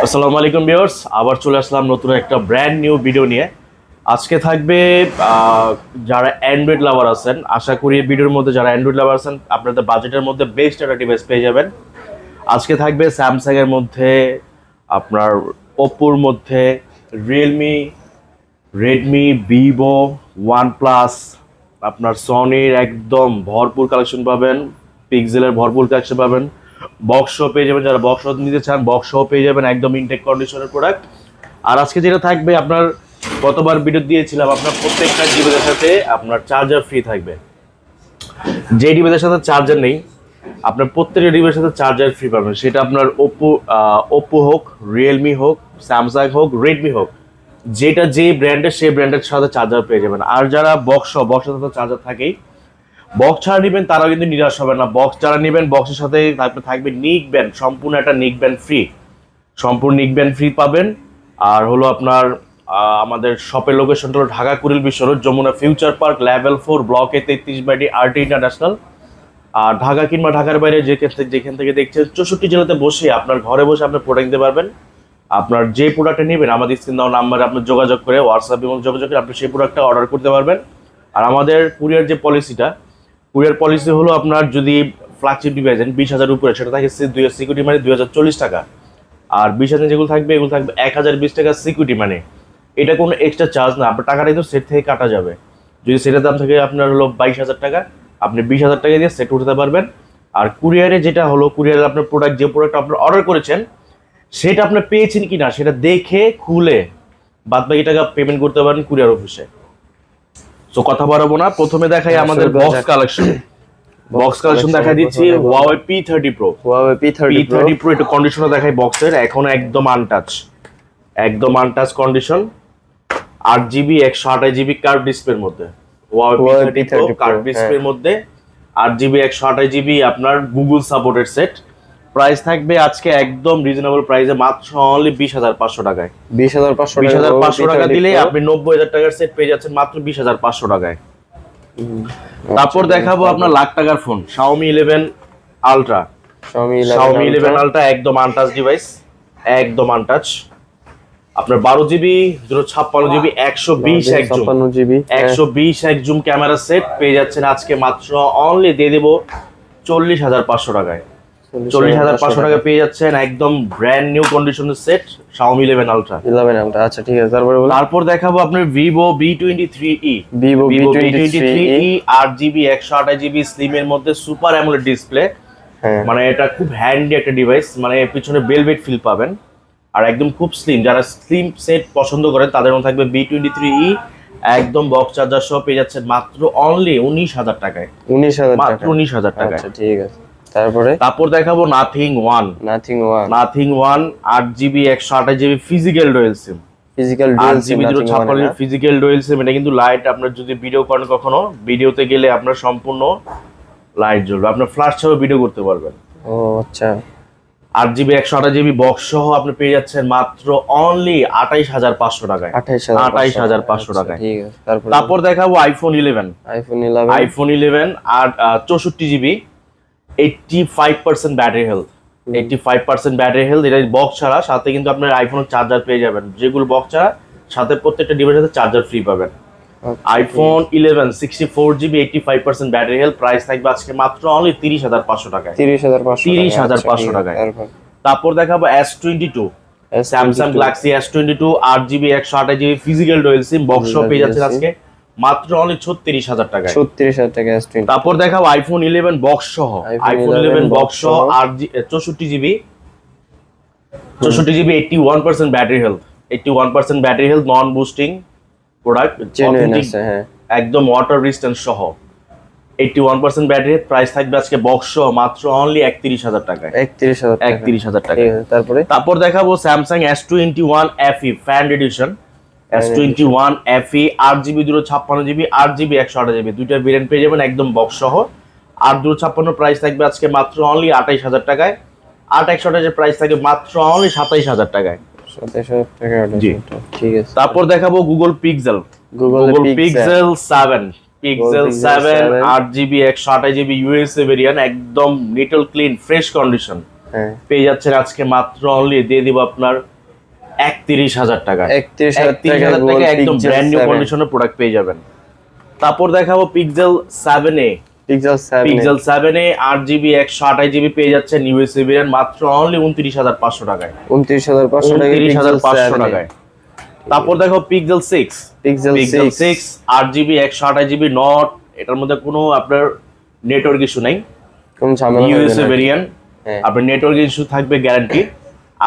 আসসালামু আলাইকুম ভিউয়ার্স, আবার চলে আসলাম নতুন একটা ব্র্যান্ড নিউ ভিডিও নিয়ে। আজকে থাকবে যারা অ্যান্ড্রয়েড লাভার আছেন, আশা করি ভিডিওর মধ্যে যারা অ্যান্ড্রয়েড লাভার আছেন আপনাদের বাজেটের মধ্যে বেস্ট একটা ডিভাইস পেয়ে যাবেন। আজকে থাকবে স্যামসাং এর মধ্যে, আপনার ওপ্পোর মধ্যে, রিয়েলমি, রেডমি, ভিভো, ওয়ানপ্লাস, আপনার সনির একদম ভরপুর কালেকশন পাবেন, পিক্সেলের ভরপুর কালেকশন পাবেন, বক্সও পেয়ে যাবেন। যারা বক্স নিতে চান বক্সও পেয়ে যাবেন, একদম ইনটেক কন্ডিশনের প্রোডাক্ট। আর আজকে যেটা থাকবে, আপনার গতবার ভিডিও দিয়েছিলাম, আপনার প্রত্যেকটা ডিভাইসের সাথে আপনার চার্জার ফ্রি থাকবে। যে ডিভাইসের সাথে চার্জার নেই, আপনার প্রত্যেকটা ডিভাইসের সাথে চার্জার ফ্রি পাবেন। সেটা আপনার ওপ্পো হোক, রিয়েলমি হোক, স্যামসাং হোক, রেডমি হোক, যেটা যে ব্র্যান্ডের সেই ব্র্যান্ডের সাথে চার্জার পেয়ে যাবেন। আর যারা বক্সের সাথে চার্জার থাকেই, বক্স ছাড়া নেবেন তারাও কিন্তু নিরাশ হবে না। বক্স যারা নেবেন বক্সের সাথে থাকবে নিক ব্যান্ড, সম্পূর্ণ একটা নিক ব্যান্ড ফ্রি, সম্পূর্ণ নিক ব্যান্ড ফ্রি পাবেন। আর হলো আপনার আমাদের শপের লোকেশনটা হলো Dhaka Kuril Bishwa road, Jamuna future park, level 4, ব্লকে 33/D, আরটি ইন্টারন্যাশনাল। আর ঢাকা কিংবা ঢাকার বাইরে যেখান থেকে দেখছেন 64 জেলাতে বসে আপনার ঘরে বসে আপনি প্রোডাক্ট দিতে পারবেন। আপনার যে প্রোডাক্টটা নেবেন আমাদের স্ক্রিন দেওয়া নাম্বারে আপনি যোগাযোগ করে, হোয়াটসঅ্যাপ এবং যোগাযোগ করে আপনি সেই প্রোডাক্টটা অর্ডার করতে পারবেন। আর আমাদের কুরিয়ার যে কুরিয়ার পলিসি হলো, আপনার যদি ফ্ল্যাগশিপ ডিভাইস 20,000 উপরে, সেটা থাকে সিকিউরিটি মানে 2,040 টাকা। আর 20,000 যেগুলো থাকবে এগুলো থাকবে 1,020 টাকা সিকিউরিটি মানে। এটা কোনো এক্সট্রা চার্জ না, আপনার টাকাটা কিন্তু সেট থেকে কাটা যাবে। যদি সেটার দাম থাকে আপনার হলো 22,000 টাকা, আপনি 20,000 টাকা দিয়ে সেট উঠাতে পারবেন। আর কুরিয়ারে যেটা হলো, কুরিয়ারে আপনার যে প্রোডাক্ট আপনার অর্ডার করেছেন সেটা আপনি পেয়েছেন কিনা সেটা দেখে খুলে বাদবাকি টাকা পেমেন্ট করতে পারেন কুরিয়ার অফিসে। তো কথা বাড়াবো না, প্রথমে দেখাই আমাদের বক্স কালেকশন দেখাই দিচ্ছি। Huawei P30 Pro, P30 Pro একটু কন্ডিশনও দেখাই বক্সের, এখন একদম untouch condition. 8GB 128GB curve ডিসপ্লের মধ্যে, Huawei P30 Pro কার্ভ ডিসপ্লের মধ্যে 8GB 128GB আপনার গুগল সাপোর্টেড সেট। প্রাইস থাকবে আজকে একদম রিজনেবল প্রাইসে, মাত্র অনলি 20,500 টাকায়। 20,500 টাকা দিলে আপনি 90,000 টাকার সেট পেয়ে যাচ্ছেন মাত্র 20,500 টাকায়। তারপর দেখাবো আপনার লাখ টাকার phone, Xiaomi 11 Ultra। Xiaomi 11 Ultra একদম আনটাচ ডিভাইস, একদম আনটাচ। আপনার 12GB 256GB 120 এক জুম ক্যামেরা সেট পেয়ে যাচ্ছেন আজকে মাত্র অনলি দিয়ে দেবো 40,500 টাকায়। 40,500 টাকা পেয়ে যাচ্ছেন একদম ব্র্যান্ড নিউ কন্ডিশনের সেট Xiaomi 11 Ultra। আচ্ছা ঠিক আছে, তারপর দেখাবো আপনার Vivo V23e, 8GB 128GB slim এর মধ্যে সুপার অ্যামোলেড ডিসপ্লে। মানে এটা খুব হ্যান্ডি একটা ডিভাইস, মানে পিছনে বেলভেট ফিল পাবেন আর একদম খুব স্লিম। যারা স্লিম সেট পছন্দ করেন তাদের মধ্যে থাকবে V23e, একদম বক্স চার্জার সহ পেয়ে যাচ্ছেন মাত্র অনলি 19,000 টাকায়। 19,000 টাকায়। আচ্ছা ঠিক আছে। তারপর দেখাবো Nothing One, 8GB 128GB physical dual SIM, 8GB 256 physical dual SIM. এটা কিন্তু লাইট, আপনার যদি ভিডিও করেন কখনো, ভিডিওতে গেলে আপনার সম্পূর্ণ লাইট জ্বলবে, আপনার ফ্ল্যাশ সহ ভিডিও করতে পারবেন। ও আচ্ছা। 8GB 128GB বক্স সহ আপনি পেয়ে যাচ্ছেন মাত্র অনলি 28,500 টাকায়। 28,500 টাকায়। তারপর দেখাবো আইফোন 11 আর 64GB 85% battery health, 85% battery health. এটা বক্স ছাড়া, সাথে কিন্তু আপনার আইফোনের চার্জার পেয়ে যাবেন, যেগুলো বক্স ছাড়া সাথে প্রত্যেকটা ডিভাইসের সাথে চার্জার ফ্রি পাবেন। IPhone 11 64GB 85% battery health, price থাকবে আজকে মাত্র অনলি 30,500 টাকায়। 30,500 টাকায়। তারপর দেখাবো S22, Samsung Galaxy S22 8GB 128GB physical dual SIM box সহ পেয়ে যাচ্ছেন আজকে মাত্র অনলি 36,000 টাকায়। 36,000 টাকা S22। তারপর দেখাবো আইফোন 11 বক্স সহ, আইফোন 11 বক্স সহ 64GB 81% battery health, 81% battery health, non boosting product, একদম ওয়াটার রেজিস্ট্যান্স সহ 81% ব্যাটারি হেলথ। প্রাইস থাকবে আজকে বক্স সহ মাত্র অনলি 31,000 টাকায়। 31,000 টাকা। তারপর দেখাবো Samsung S21 FE fan addition, S21 FE 8GB 256GB 8GB 128GB দুইটা ভেরিয়েন্ট পেয়ে যাবেন একদম বক্স সহ। 8/256 প্রাইস থাকবে আজকে মাত্র অনলি 28,000 টাকায়। 8/128 প্রাইস থাকবে মাত্র অনলি 27,000 টাকায়। 27,000 টাকা। ঠিক আছে। তারপর দেখাবো Google pixel 7, 8GB 128GB USA variant, একদম নিটল ক্লিন ফ্রেশ কন্ডিশন পেয়ে যাচ্ছেন আজকে মাত্র অনলি দিয়ে দিব আপনার 31,000 টাকা। 31,000 31,000 টাকা একদম ব্র্যান্ড নিউ কন্ডিশনের প্রোডাক্ট পেয়ে যাবেন। তারপর দেখাবো pixel 7a। Pixel 7a 8GB 128GB পেয়ে যাচ্ছেন ইউএসএ ভেরিয়েন্ট মাত্র অনলি 29,500 টাকায়। 29,500 টাকায়। তারপর দেখো pixel 6। Pixel 6 8GB 128GB not, এটার মধ্যে কোনো আপনার নেটওয়ার্ক ইস্যু নাই, কোন ঝামেলা হবে না, ইউএসএ ভেরিয়েন্ট। হ্যাঁ। আপনার নেটওয়ার্ক ইস্যু থাকবে গ্যারান্টি।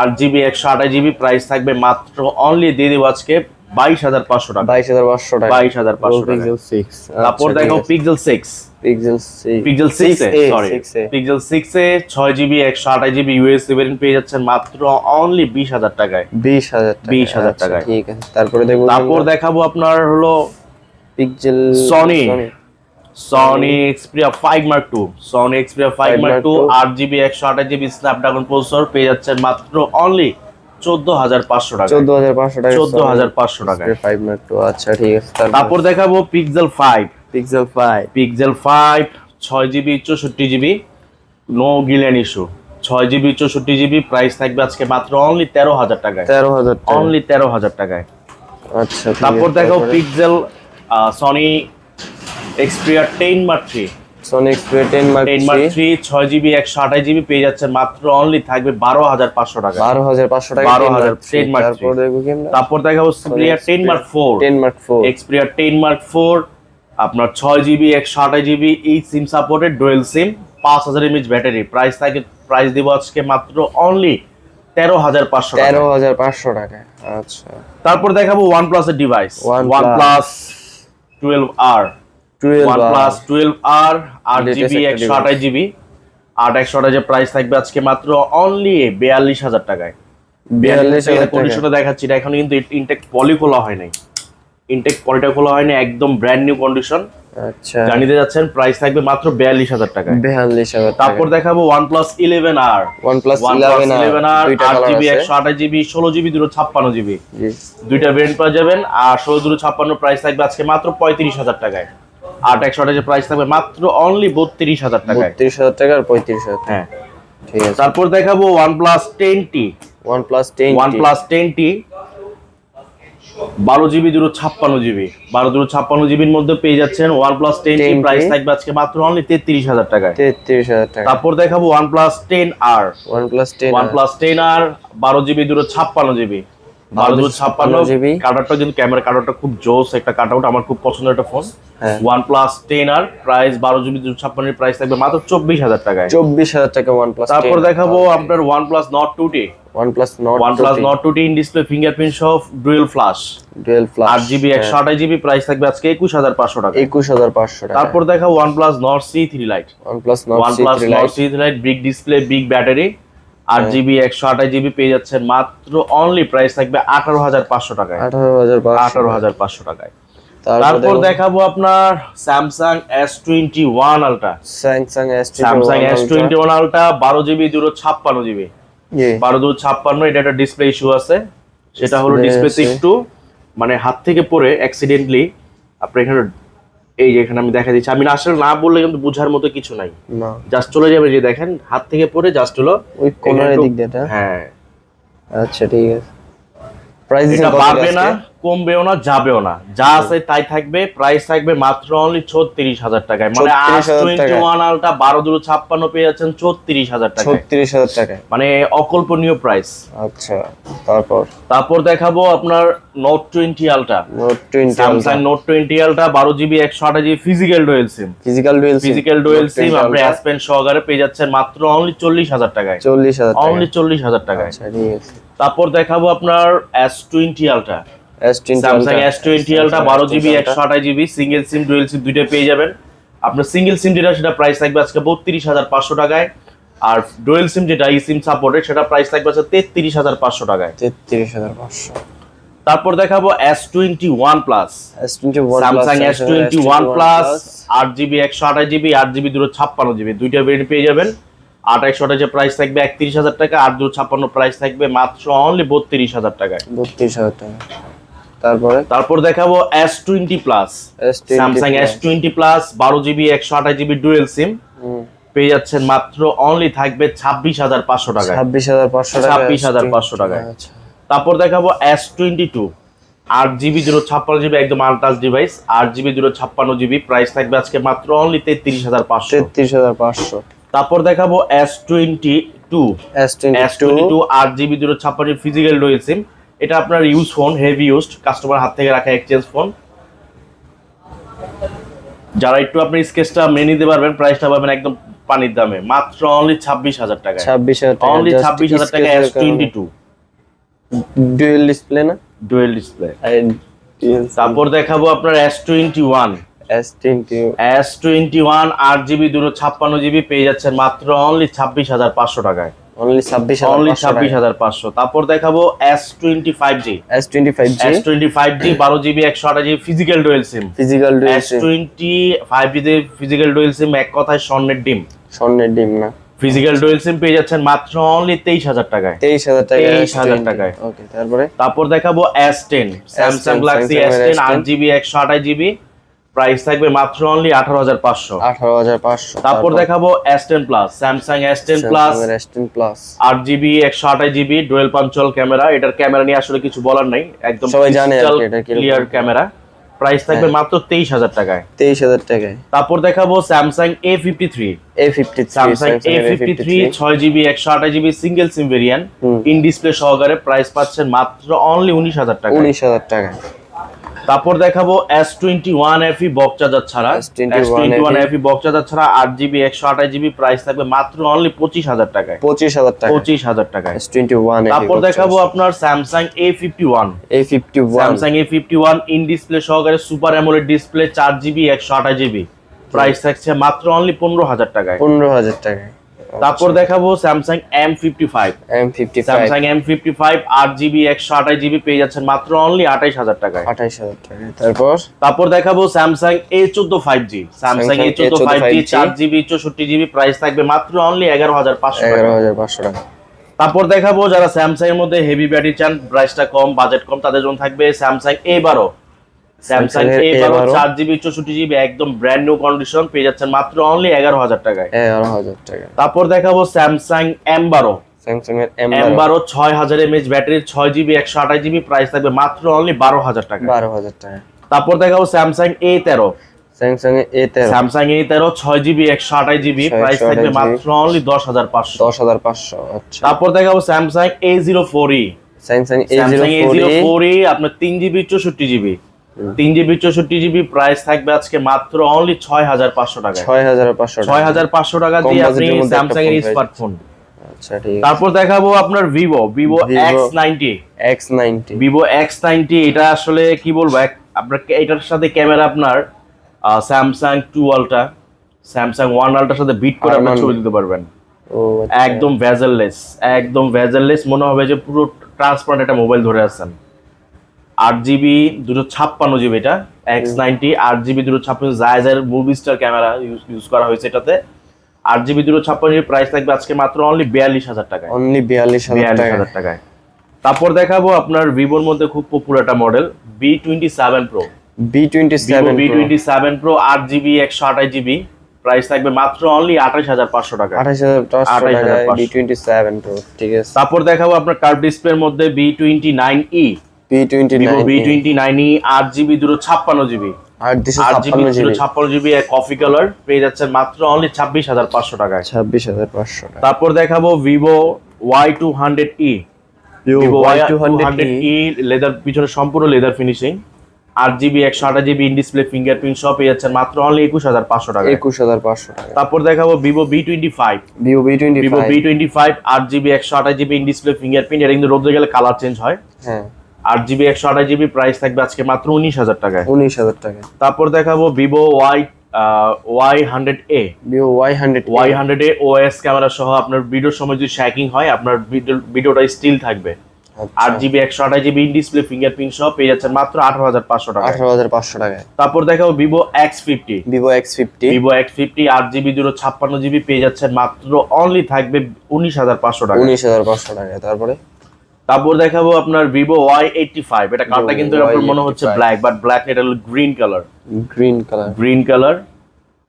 8GB 128GB প্রাইস থাকবে মাত্র অনলি দিয়ে দেবো আজকে 22,500 টাকা। 22,500 টাকা। 22,500 টাকা। পিক্সেল 6। তারপর দেখো pixel 6। Pixel 6। Pixel 6a sorry pixel 6a 6GB 128GB USA variant পেয়ে যাচ্ছেন মাত্র অনলি 20,000 টাকায়। 20,000 টাকা। 20,000 টাকায়। ঠিক আছে, তারপরে দেখব। তারপর দেখাবো আপনার হলো pixel Sony Xperia 5 Mark II। Sony Xperia 5 Mark II 8GB 128GB Snapdragon processor পেয়ে যাচ্ছেন মাত্র অনলি 14,500 টাকা। 14,500 টাকা। 14,500 টাকা। 5 Mark II। আচ্ছা ঠিক আছে। তারপর দেখাবো pixel 5। Pixel 5। Pixel 5 6GB 64GB no গিলেন ইস্যু। 6GB 64GB প্রাইস থাকবে আজকে মাত্র অনলি 13,000 টাকায়। 13,000 টাকা। অনলি 13,000 টাকায়। আচ্ছা ঠিক আছে। তারপর দেখো pixel Sony Xperia 10 Mark III। Sony Xperia 10 Mark 3 6GB 128GB পেয়ে যাচ্ছেন মাত্র অনলি থাকবে 12,500 টাকা। 12,500 টাকা। 12,000 10 Mark III। তারপর দেখব কি আমরা? তারপর দেখাবো Xperia 10 Mark IV। 10 Mark IV। Xperia 10 Mark IV আপনার 6GB 128GB এই SIM supported dual SIM 5000 mAh battery price দিব আজকে মাত্র অনলি 13,500 টাকা। 13,500 টাকা। আচ্ছা। তারপর দেখাবো OnePlus এর device OnePlus 12R। OnePlus 12R 8GB 128GB 8/128 price থাকবে আজকে মাত্র অনলি 42,000 টাকায়। 42,000 টাকা। কন্ডিশনে দেখাচ্ছি এটা, এখন কিন্তু ইনটেক পলি খোলা হয় নাই, ইনটেক পলিটা খোলা হয়নি, একদম ব্র্যান্ড নিউ কন্ডিশন। আচ্ছা। জানিয়ে যাচ্ছেন প্রাইস থাকবে মাত্র 42,000 টাকায়। 42,000 টাকা। তারপর দেখাবো OnePlus 11R। OnePlus 11R 8GB 128GB 16GB 256GB জি। দুইটা ভেরিয়েন্ট পাওয়া যাবেন। আর 16/256 প্রাইস থাকবে আজকে মাত্র 35,000 টাকায়। 8/128 প্রাইস থাকবে মাত্র অনলি 32,000 টাকায়। 32,000 টাকা আর 35,000 টাকা। হ্যাঁ ঠিক আছে। তারপর দেখাবো OnePlus 10T। OnePlus 10T। OnePlus 10T 12GB 256GB 12/256GB এর মধ্যে পেয়ে যাচ্ছেন OnePlus 10T প্রাইস থাকবে আজকে মাত্র অনলি 33,000 টাকায়। 33,000 টাকা। তারপর দেখাবো OnePlus 10R। OnePlus 10R। OnePlus 10R 12GB 256GB 12/256GB কাটারটা কিন্তু ক্যামেরা কাটারটা খুব জোস একটা কাটআউট, আমার খুব পছন্দের একটা phone. OnePlus 10R price 12GB 256 price থাকবে মাত্র 24,000 টাকায়। 24,000 টাকা OnePlus 10R। তারপর দেখাবো আপনার OnePlus Nord 2T। OnePlus Nord 2T in display fingerprint সহ dual flash 8GB 128GB price থাকবে আজকে 21,500 টাকা। 21,500 টাকা। তারপর দেখাবো OnePlus Nord C3 Lite। OnePlus Nord C3 Lite big display big battery 8GB 128GB পেয়ে যাচ্ছেন মাত্র অনলি প্রাইস থাকবে 18,500 টাকায়। 18,500 টাকায়। তারপর দেখাবো আপনার Samsung S21 Ultra। Samsung S21 Ultra 12GB 256GB 12/256 এটা একটা ডিসপ্লে ইস্যু আছে, সেটা হলো ডিসপ্লেতে একটু মানে হাত থেকে পড়ে অ্যাক্সিডেন্টলি আপনার এখানে এই যে এখানে আমি দেখা দিচ্ছি, আমি আসলে না বললে কিন্তু বোঝার মতো কিছু নাই, জাস্ট চলে যাবে যে দেখেন হাত থেকে পড়ে জাস্ট হলো ওই কোণার দিক দিয়ে। হ্যাঁ আচ্ছা ঠিক আছে। প্রাইস এটা বাড়বে না কমবেও না যাবেও না, যা আছে তাই থাকবে। প্রাইস থাকবে মাত্র অনলি 36,000 টাকায়। মানে S21 Ultra 12/256 পেয়ে যাচ্ছেন 36,000 টাকায়। 36,000 টাকায় মানে অকল্পনীয় প্রাইস। আচ্ছা। তারপর দেখাবো আপনার Note 20 Ultra। Samsung Note 20 Ultra 12GB 128GB physical dual SIM আপনি S Pen সহকারে পেয়ে যাচ্ছেন মাত্র অনলি 40,000 টাকায়। 40,000 টাকা। অনলি 40,000 টাকায়। আচ্ছা ঠিক আছে। তারপর দেখাবো আপনার S20 Ultra। Samsung S20 Ultra 12GB 128GB single SIM dual SIM দুইটা পেয়ে যাবেন। আপনার সিঙ্গেল সিম যেটা সেটা প্রাইস থাকবে আজকে 32,500 টাকায়, আর ডুয়াল সিম যেটা ই সিম সাপোর্টেড সেটা প্রাইস থাকবে আজকে 33,500 টাকায়। 33,500। তারপর দেখাবো S21 Plus। Samsung S21 Plus 8GB 128GB 8GB 256GB দুইটা ভেরিয়েন্ট পেয়ে যাবেন। 8/128 প্রাইস থাকবে 31,000 টাকা, 8/256 প্রাইস থাকবে মাত্র অনলি 32,000 টাকায়। 32,000 টাকা। তারপর দেখাবো S20 Plus। Samsung S20 Plus 12GB 128GB dual SIM পেয়ে যাচ্ছেন মাত্র অনলি থাকবে 26,500 টাকায়। 26,500 টাকা। 26,500 টাকায়। তারপর দেখাবো S22 8GB 256GB একদম untouch device, 8GB 256GB, price থাকবে আজকে মাত্র অনলি 33,500। 33,500। তারপর দেখাবো S22 S22 8GB 256GB physical dual SIM. এটা আপনার use phone, heavy used, customer হাত থেকে রাখা এক্সচেঞ্জ ফোন। যারা একটু আপনি স্কেচটা মেনে নিতে পারবেন, প্রাইসটা পাবেন একদম পানির দামে, মাত্র অনলি 26,000 টাকায়। 26,000 টাকা, অনলি 26,000 টাকা S22 ডুয়াল ডিসপ্লে না, ডুয়াল ডিসপ্লে। ডুয়াল। তারপর দেখাবো আপনার S21 8GB 256GB পেয়ে যাচ্ছেন মাত্র অনলি 26,500 টাকায়। অনলি 26,500। তারপর দেখাবো S25G S25G 12GB 128GB physical dual SIM. Physical dual SIM. S25G তে ফিজিক্যাল ডুয়াল সিম, এক কথায় স্বর্ণের ডিম। স্বর্ণের ডিম না, ফিজিক্যাল ডুয়াল সিম পেয়ে যাচ্ছেন মাত্র অনলি 23,000 টাকায়। 23,000 টাকা। 23,000 টাকায়। ওকে, তারপর দেখাবো S10 Samsung Galaxy S10 8GB 128GB, price থাকবে মাত্র অনলি 18,500। 18,500। তারপর দেখাবো S10 plus Samsung S10 plus 8GB 128GB dual punctual camera. এটার ক্যামেরা নিয়ে আসলে কিছু বলার নাই, একদম সবাই জানে আর কি এটা ক্লিয়ার ক্যামেরা। প্রাইস থাকবে মাত্র 23,000 টাকায়। 23,000 টাকায়। তারপর দেখাবো Samsung A53 Samsung A53 6GB 128GB single SIM variant, in display সহকারে, প্রাইস পাচ্ছেন মাত্র অনলি 19,000 টাকা। 19,000 টাকায়। তারপর দেখাবো S21 FE বক্স চার্জার ছাড়া, S21 FE বক্স চার্জার ছাড়া 8GB 128GB, প্রাইস থাকবে মাত্র অনলি 25,000 টাকায়। 25,000 টাকা। 25,000 টাকায়। S21 তারপর দেখাবো আপনার Samsung A51 Samsung A51 in display সহকারে super AMOLED display 4GB 128GB, price থাকছে মাত্র অনলি 15,000 টাকায়। 15,000 টাকায়। তারপর দেখাবো Samsung M55 Samsung M55 8GB 128GB পেয়ে যাচ্ছেন মাত্র অনলি 28,000 টাকায়। 28,000 টাকায়। তারপর দেখাবো Samsung A14 5G Samsung A14 5G 4GB 64GB, price থাকবে মাত্র অনলি 11,500 টাকা। 11,500 টাকা। তারপর দেখাবো যারা স্যামসাং এর মধ্যে হেভি ব্যাটারি চান, প্রাইসটা কম, বাজেট কম, তাদের জন্য থাকবে স্যামসাং A12 4GB 64GB একদম ব্র্যান্ড নিউ কন্ডিশন, পেয়ে যাচ্ছেন মাত্র অনলি 11,000 টাকায়। 11,000 টাকা। তারপর দেখাবো স্যামসাং M12 স্যামসাং এর M12 6000 mAh battery 6GB 128GB, price থাকবে মাত্র অনলি 12,000 টাকা। 12,000 টাকা। তারপর দেখাবো স্যামসাং A13 স্যামসাং এর Samsung A13 6GB 128GB, price থাকবে মাত্র অনলি 10,500। 10,500। আচ্ছা। তারপর দেখাবো স্যামসাং A04e স্যামসাং A04e আপনার 3GB 64GB 3GB 64GB, price থাকবে আজকে মাত্র অনলি 6,500 টাকা। 6,500 টাকা দিয়ে আপনি স্যামসাং এর স্মার্টফোন। আচ্ছা, ঠিক আছে। তারপর দেখাবো আপনার ভিভো X90 এটা আসলে কি বলবো, আপনার এটার সাথে ক্যামেরা আপনার স্যামসাং 2 আলট্রা স্যামসাং 1 আলট্রার সাথে বিট করে আপনি ছবি দিতে পারবেন। একদম ভেজেললেস মনে হবে যে পুরো ট্রান্সপারেন্ট একটা মোবাইল ধরে আছেন। 8GB 256GB এটা X90 8GB 256 জায়েজের মুভি স্টার ক্যামেরা ইউজ করা হয়েছে এটাতে। 8GB 256GB, প্রাইস থাকবে আজকে মাত্র অনলি 42,000 টাকায়। 42,000 টাকায়। তারপর দেখাবো আপনার ভিভোর মধ্যে খুব পপুলার একটা model B27 Pro B27 Pro 8GB 128GB, price থাকবে মাত্র অনলি 28,500 টাকা। 28,500 B27 Pro, ঠিক আছে। তারপর দেখাবো আপনার কার্ভ ডিসপ্লের মধ্যে B29e B29e 8GB 256GB 8GB coffee colour, পেয়ে যাচ্ছেন মাত্র অনলি 26,500 টাকায়। 26,500 টাকা। তারপর দেখাবো ভিভো Y200e লেদার, পিছনে সম্পূর্ণ leather finishing, 8GB 128GB in display fingerprint সহ, পেয়ে যাচ্ছেন মাত্র অনলি 21,500 টাকা। 21,500 টাকা। তারপর দেখাবো Vivo B25 8GB 128GB in display fingerprint, এটা কিন্তু রোদে গেলে কালার চেঞ্জ হয়। হ্যাঁ, 8GB 128GB, প্রাইস থাকবে আজকে মাত্র 19,000 টাকায়। 19,000 টাকা। তারপর দেখাবো Vivo Y100A Y100A OS camera সহ, আপনার ভিডিওর সময় যদি শ্যাকিং হয় আপনার ভিডিওটা স্টিল থাকবে। 8GB 128GB in display fingerprint সহ, পেয়ে যাচ্ছেন মাত্র 18,500 টাকা। 18,500 টাকায়। তারপর দেখাবো ভিভো X50 8GB 256GB, পেয়ে যাচ্ছেন মাত্র অনলি থাকবে 19,500 টাকা। 19,500 টাকা। তারপর দেখাবো আপনার ভিভো Y85, এটা কালারটা কিন্তু আপনার মনে হচ্ছে ব্ল্যাক, বাট ব্ল্যাক না, এটা হলো green colour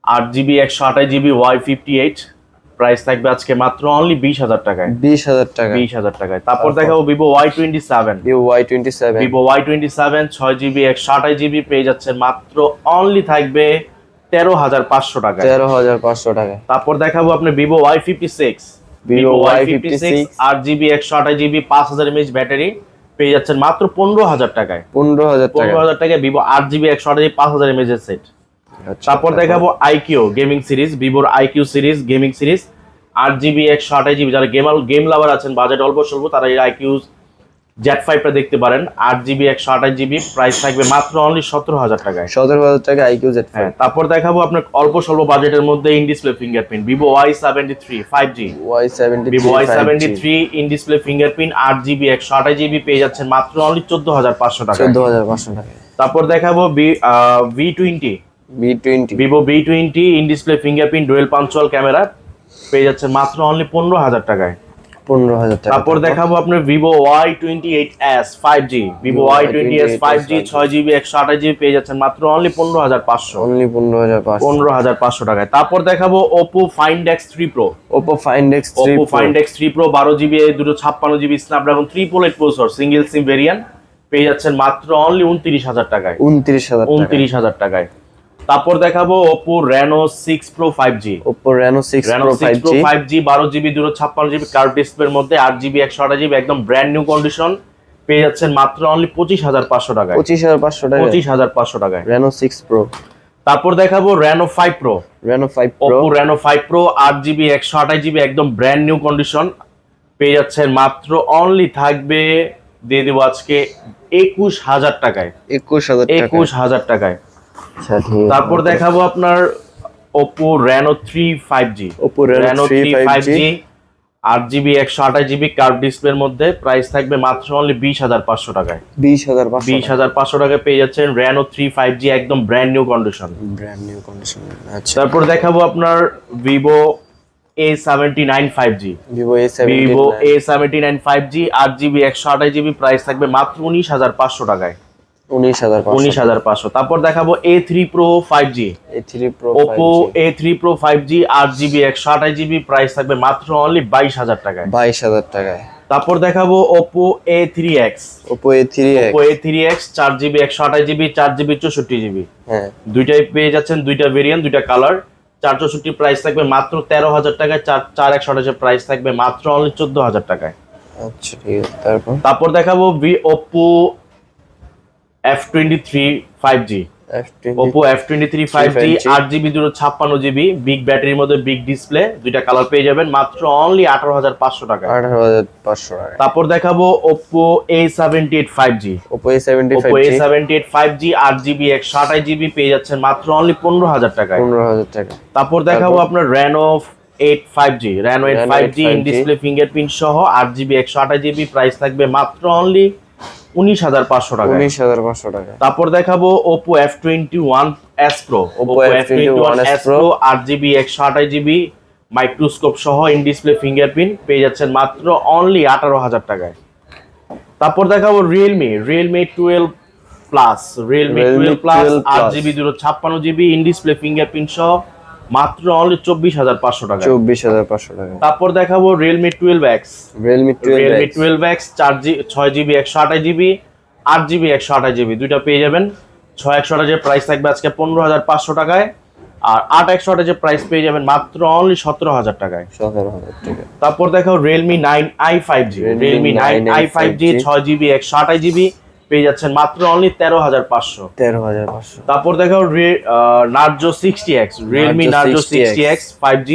8GB 128GB Y58, price থাকবে আজকে মাত্র অনলি 20,000 টাকায়। 20,000 টাকা। 20,000 টাকায়। তারপর দেখাবো Vivo Y27। Vivo Y27। Vivo Y27 6GB 128GB পেয়ে যাচ্ছেন মাত্র অনলি থাকবে 13,500 টাকায়। 13,500 টাকা। তারপর দেখাবো আপনি Vivo Y56। Vivo Y56 8GB 128GB 5000 mAh battery পেয়ে যাচ্ছেন মাত্র 15,000 টাকায়। 15,000 টাকা। 15,000 টাকায় ভিভো 8GB 128GB 5000 mAh এর সেট। তারপর দেখাবো আইকিউ গেমিং সিরিজ, ভিভোর iQOO series gaming series 8GB 128GB। যারা গেম লাভার আছেন, বাজেট অল্প স্বল্প, তারা এই আইকিউ Z5 টা দেখতে পারেন। 8GB 128GB প্রাইস থাকবে মাত্র অনলি 17,000 টাকায়। 17,000 টাকা আইকিউ Z5। হ্যাঁ, তারপর দেখাবো আপনার অল্প স্বল্প বাজেটের মধ্যে in display fingerprint Vivo Y73 5G। Vivo Y73 in display fingerprint 8GB 128GB পেয়ে যাচ্ছেন মাত্র অনলি 14,500 টাকা। 14,500 টাকা। তারপর দেখাবো V20 Vivo V20 in display fingerprint dual punctual camera পেয়ে যাচ্ছেন মাত্র অনলি 15,000 টাকায়। 15,000 টাকা। তারপর দেখাবো আপনার Vivo Y28s 5G। Vivo Y28s 5G 6GB 128GB পেয়ে যাচ্ছেন মাত্র অনলি 15,500। অনলি 15,500। 15,500 টাকায়। তারপর দেখাবো Oppo Find X3 Pro। Oppo Find X3 Oppo Find X3 Pro 12GB 256GB Snapdragon 388 processor single SIM variant পেয়ে যাচ্ছেন মাত্র অনলি 29,000 টাকায়। 29,000 টাকা। 29,000 টাকায়। তারপর দেখাবো Oppo Reno 6 Pro 5G। Oppo Reno 6 Pro 5G 12GB 256GB curve ডিসপ্লের মধ্যে 8GB 128GB একদম ব্র্যান্ড নিউ কন্ডিশন পেয়ে যাচ্ছেন মাত্র অনলি 25,500 টাকায়। 25,500 টাকা। 25,500 টাকায়। Reno 6 Pro। তারপর দেখাবো Reno 5 Pro। Reno 5 Pro। Oppo Reno 5 Pro 8GB 128GB একদম ব্র্যান্ড নিউ কন্ডিশন পেয়ে যাচ্ছেন মাত্র অনলি থাকবে দিয়ে দেব আজকে 21,000 টাকায়। 21,000 টাকা। 21,000 টাকায়। আচ্ছা ঠিক। তারপর দেখাবো আপনার Oppo Reno 3 5G। Oppo Reno 3 5G 8GB 128GB curve ডিসপ্লের মধ্যে প্রাইস থাকবে মাত্র অনলি 20,500 টাকায়। 20,500। 20,500 টাকায় পেয়ে যাচ্ছেন Reno 3 5G একদম brand new condition. Brand new condition. আচ্ছা। তারপর দেখাবো আপনার Vivo A79 5G। Vivo Vivo A79 5G 8GB 128GB price থাকবে মাত্র 19,500 টাকায়। 19,500। 19,500। তারপর দেখাবো A3 Pro 5G। A3 Pro Oppo A3 Pro 5G 8GB 128GB price থাকবে মাত্র অনলি 22,000 টাকায়। 22,000 টাকায়। তারপর দেখাবো Oppo A3X। Oppo A3X। Oppo A3X 4GB 128GB 4GB 64GB হ্যাঁ, দুইটাই পেয়ে যাচ্ছেন, দুইটা ভেরিয়েন্ট, দুইটা কালার। 464 প্রাইস থাকবে মাত্র 13,000 টাকায়। 4128 প্রাইস থাকবে মাত্র অনলি 14,000 টাকায়। আচ্ছা ঠিক আছে। তারপর দেখাবো Oppo F23 5G। Oppo F23 5G 8GB 256GB big ব্যাটারির মধ্যে বিগ ডিসপ্লে, দুইটা কালার পেয়ে যাবেন মাত্র অনলি 18,500 টাকা। 18,500 টাকা। তারপর দেখাবো Oppo A78 5G। Oppo A78 Oppo A78 5G 8GB 128GB পেয়ে যাচ্ছেন মাত্র অনলি 15,000 টাকায়। 15,000 টাকা। তারপর দেখাবো আপনার Reno 8 5G। Reno 8 5G in display fingerprint সহ 8GB 128GB প্রাইস থাকবে মাত্র অনলি 19,500 টাকা। 19,500 টাকা। তারপর দেখাবো Oppo F21s Pro। Oppo F21s Pro 8GB 128GB microscope সহ ইন ডিসপ্লে ফিঙ্গারপ্রিন্ট পেয়ে যাচ্ছেন মাত্র অনলি 18,000 টাকায়। তারপর দেখাবো Realme 12 Plus। Realme 12 Plus 8GB 256GB in display fingerprint সহ মাত্র অনলি 24,500 টাকা। 24,500 টাকা। তারপর দেখাবো Realme 12X। Realme 12X 6GB 128GB 8GB 128GB দুইটা পেয়ে যাবেন। 6/128 প্রাইস থাকবে আজকে 15,500 টাকায়, আর 8/128 প্রাইস পেয়ে যাবেন মাত্র অনলি 17,000 টাকায়। 17,000 টাকা। তারপর দেখাও Realme 9i 5G। Realme 9i 5G 6GB 128GB পেয়ে যাচ্ছেন মাত্র অনলি 13,500। 13,500। তারপর দেখাও Narzo 60X। Realme Narzo 60X 5G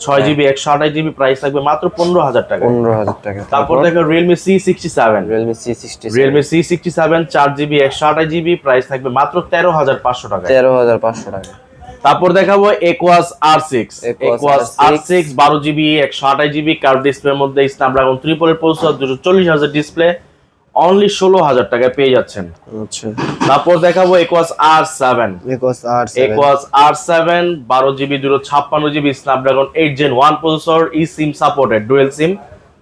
6GB 128GB price থাকবে মাত্র 15,000 টাকা। 15,000 টাকা। তারপর দেখো Realme C67। Realme C67। Realme C67 4GB 128GB price থাকবে মাত্র 13,500 টাকা। 13,500 টাকা। তারপর দেখাবো Equus R6। Equus R6 12GB 128GB curve ডিসপ্লের মধ্যে Snapdragon 388 processor 240Hz display only 16,000 টাকায় পেয়ে যাচ্ছেন। আচ্ছা। তারপর দেখাবো Equus R7। Equus R7। Equus R7 12GB 256GB Snapdragon 8 Gen 1 processor, eSIM supported, dual SIM,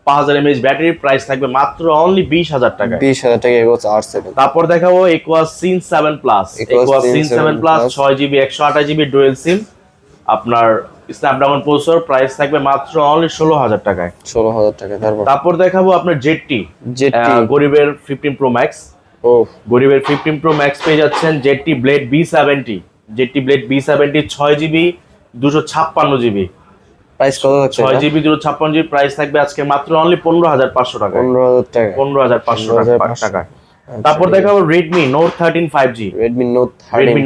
5000 mAh battery price থাকবে মাত্র অনলি 20,000 টাকা। 20,000 টাকা Equus R7। তারপর দেখাবো Equus Sin 7 Plus। Equus Sin 7 Plus 6GB 128GB dual সিম, আপনার স্ন্যাপড্রাগন প্রসেসর, প্রাইস থাকবে মাত্র only 16,000 টাকায়। 16,000 টাকা। তারপর দেখাবো আপনার জেডটি জেডটি গরিবের 15 প্রো ম্যাক্স। ও গরিবের 15 প্রো ম্যাক্স পেয়ে যাচ্ছেন ZTE blade B70। ZTE blade B70 6GB 256GB। Price কত থাকছে? 6GB 256GB প্রাইস থাকবে আজকে মাত্র অনলি 15,500 টাকা। 15,000 টাকা। 15,500 টাকা। তারপর দেখাবো Redmi Note 13 5G। Redmi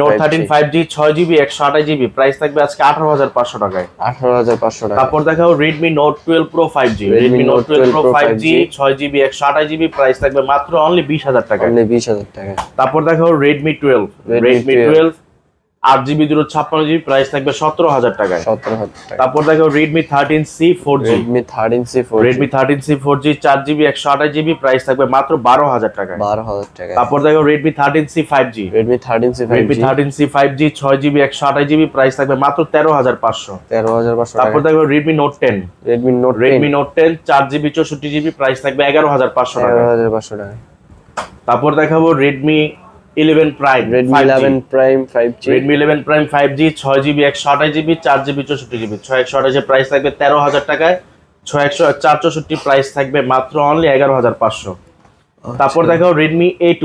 Note 13 5G 6GB 128GB price থাকবে আজকে 18,500 টাকায়। 18,500 টাকা। তারপর দেখাবো Redmi Note 12 Pro 5G। Redmi Note 12 Pro 5G 6GB 128GB price থাকবে মাত্র অনলি 20,000 টাকায়। অনলি 20,000 টাকা। তারপর দেখাবো Redmi 12 8GB 256GB প্রাইস থাকবে 17,000 টাকায়। 17,000 টাকা। তারপর দেখাবো Redmi 13C 4G। Redmi 13C 4G। Redmi 13C 4G 4GB 128GB price থাকবে মাত্র 12,000 টাকায়। 12,000 টাকা। তারপর দেখো Redmi 13C 5G। Redmi 13C 5G। Redmi 13C 5G 6GB 128GB price থাকবে মাত্র 13,500। 13,500 টাকা। তারপর দেখো Redmi Note 10। Redmi Note 10। Redmi Note 10 4GB 64GB price থাকবে 11,500 টাকা। 11,500 টাকা। তারপর দেখাবো Redmi 11 Prime। Redmi 11 Prime 5G। Redmi 11 Prime 5G 6GB 128GB 4GB 64GB 6128 price থাকবে 13,000 টাকায়। 464 প্রাইস থাকবে মাত্র অনলি 11,500। তারপর দেখাও Redmi A2।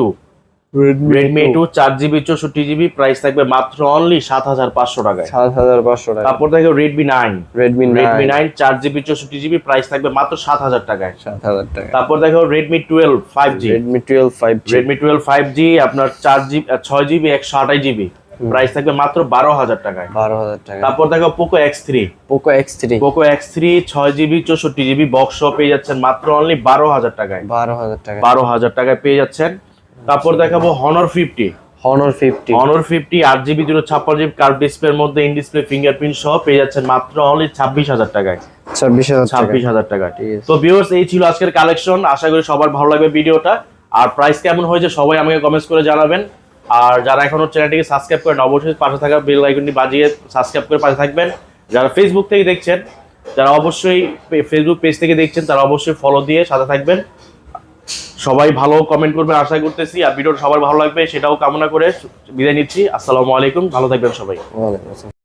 Redmi A2 4GB 64GB price থাকবে মাত্র অনলি 7,500 টাকায়। 7,500 টাকা। তারপর দেখাও Redmi 9। Redmi 9 4GB 64GB price থাকবে মাত্র 7,000 টাকায়। 7,000 টাকা। তারপর দেখাও Redmi 12 5G। Redmi 12 5G। Redmi 12 5G আপনার 6GB 128GB প্রাইস থাকবে মাত্র 12,000 টাকায়। 12,000 টাকা। তারপর দেখো Poco X3। Poco X3। Poco X3 6GB 64GB box সহ পেয়ে যাচ্ছেন মাত্র অনলি 12,000 টাকায়। 12,000 টাকা। 12,000 টাকায় পেয়ে যাচ্ছেন। তারপর দেখাবো Honor 50। Honor 50। Honor 50 8GB 256GB curve ডিসপ্লের মধ্যে ইন ডিসপ্লে ফিঙ্গারপ্রিন্ট সহ পেয়ে যাচ্ছেন মাত্র অনলি 26,000 টাকায়। 26,000 টাকা। 26,000 টাকা। ঠিক আছে। তো ভিউয়ার্স এই ছিল আজকের কালেকশন। আশা করি সবার ভালো লাগবে ভিডিওটা। আর প্রাইস কেমন হয়েছে সবাই আমাকে কমেন্টস করে জানাবেন। আর যারা এখনো চ্যানেলটিকে সাবস্ক্রাইব করেন অবশ্যই পাশে থাকা বেল আইকনটি বাজিয়ে সাবস্ক্রাইব করে পাশে থাকবেন। যারা ফেসবুক থেকে দেখছেন, যারা অবশ্যই ফেসবুক পেজ থেকে দেখছেন তারা অবশ্যই ফলো দিয়ে সাথে থাকবেন। সবাই ভালো কমেন্ট করবেন আশা করতেছি। আর ভিডিওটা সবার ভালো লাগবে সেটাও কামনা করে বিদায় নিচ্ছি। আসসালামু আলাইকুম, ভালো থাকবেন সবাই। ওয়ালাইকুম আসসালাম।